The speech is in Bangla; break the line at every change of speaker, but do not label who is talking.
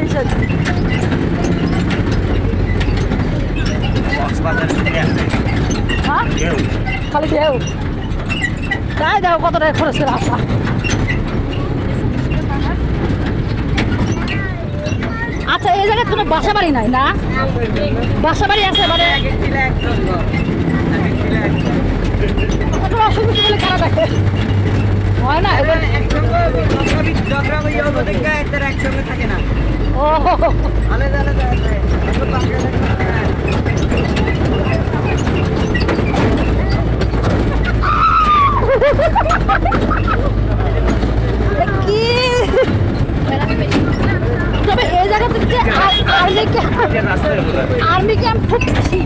টেনশন। হ্যাঁ খালি ঢেউ, তাই দেখো কত টাকা খরচ করে আসা। আচ্ছা এই জায়গায় কোনো বাসা বাড়ি নাই না? বাসা বাড়ি আছে মানে কোনো অসুবিধা হলে কারা দেখে হয় না এবার।
একসঙ্গে থাকে না,
ও
আলাদা আলাদা
কি তবে এই জায়গা থেকে আর্মি ক্যাম্প খুব বেশি।